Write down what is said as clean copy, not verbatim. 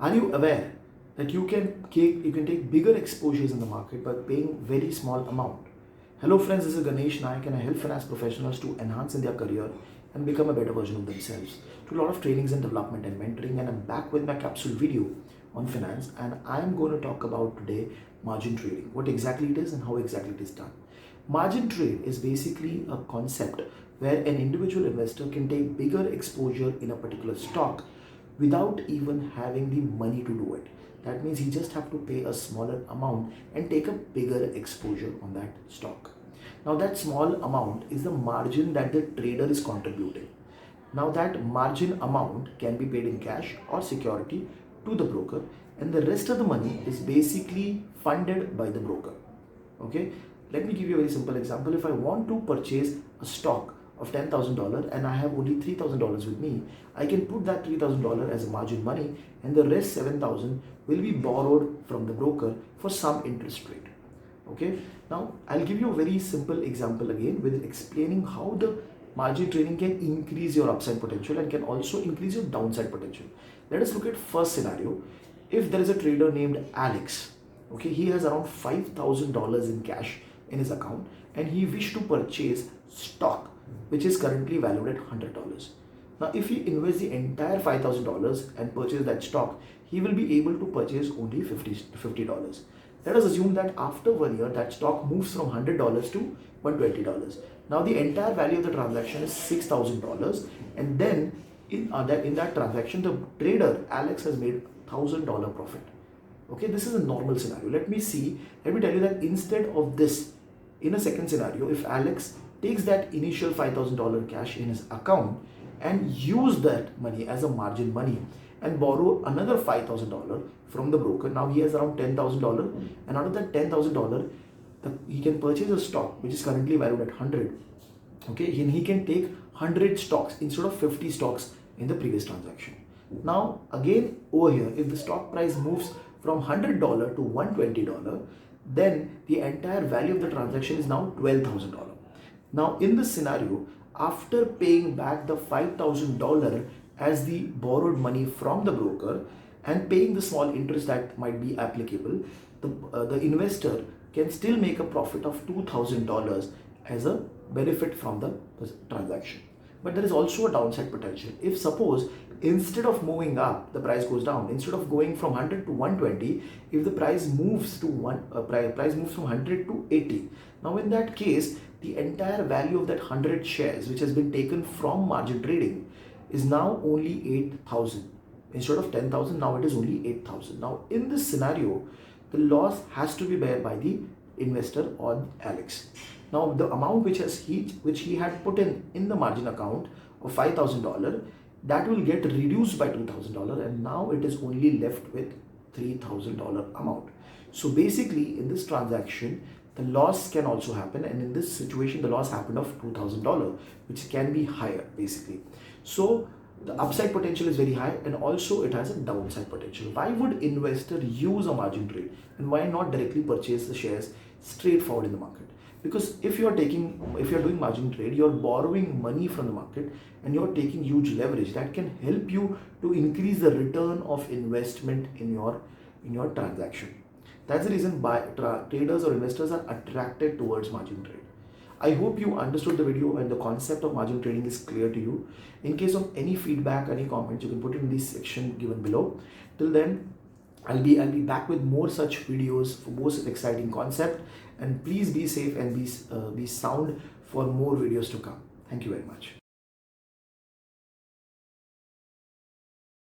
Are you aware that you can take bigger exposures in the market by paying very small amount? Hello friends, this is Ganesh Naik and I help finance professionals to enhance in their career and become a better version of themselves. Do a lot of trainings and development and mentoring, and I'm back with my capsule video on finance, and I'm going to talk about today margin trading, what exactly it is and how exactly it is done. Margin trade is basically a concept where an individual investor can take bigger exposure in a particular stock without even having the money to do it. That means he just have to pay a smaller amount and take a bigger exposure on that stock. Now that small amount is the margin that the trader is contributing. Now that margin amount can be paid in cash or security to the broker, and the rest of the money is basically funded by the broker. Okay, let me give you a very simple example. If I want to purchase a stock of $10,000 and I have only $3,000 with me, I can put that $3,000 as a margin money, and the rest 7,000 will be borrowed from the broker for some interest rate. Okay, now I'll give you a very simple example again with explaining how the margin trading can increase your upside potential and can also increase your downside potential. Let us look at first scenario. If there is a trader named Alex, okay, he has around $5,000 in cash in his account and he wished to purchase stock which is currently valued at $100. Now if he invests the entire $5,000 and purchase that stock, he will be able to purchase only $50. Let us assume that after 1 year that stock moves from $100 to $120. Now the entire value of the transaction is $6,000, and then in that transaction the trader Alex has made $1,000 profit. Okay, this is a normal scenario. Let me tell you that instead of this, in a second scenario, if Alex takes that initial $5,000 cash in his account and use that money as a margin money and borrow another $5,000 from the broker, now he has around $10,000, and out of that $10,000 he can purchase a stock which is currently valued at 100. Okay, and he can take 100 stocks instead of 50 stocks in the previous transaction. Now again over here, if the stock price moves from $100 to $120, then the entire value of the transaction is now $12,000. Now in this scenario, after paying back the $5,000 as the borrowed money from the broker and paying the small interest that might be applicable, the investor can still make a profit of $2,000 as a benefit from the transaction. But there is also a downside potential. If suppose instead of moving up, the price goes down. Instead of going from 100 to 120, if the price moves from 100 to 80, now in that case, the entire value of that 100 shares which has been taken from margin trading is now only 8,000. Instead of 10,000, now it is only 8,000. Now in this scenario, the loss has to be borne by the investor or Alex. Now the amount which he had put in the margin account of $5,000, that will get reduced by $2,000, and now it is only left with $3,000 amount. So basically in this transaction the loss can also happen, and in this situation the loss happened of $2,000, which can be higher basically. So the upside potential is very high, and also it has a downside potential. Why would investor use a margin trade, and why not directly purchase the shares straightforward in the market? Because if you're doing margin trade, you're borrowing money from the market and you're taking huge leverage that can help you to increase the return of investment in your transaction. That's the reason traders or investors are attracted towards margin trade. I hope you understood the video and the concept of margin trading is clear to you. In case of any feedback, any comments, you can put it in the section given below. Till then, I'll be back with more such videos for more exciting concept. And please be safe and be sound for more videos to come. Thank you very much.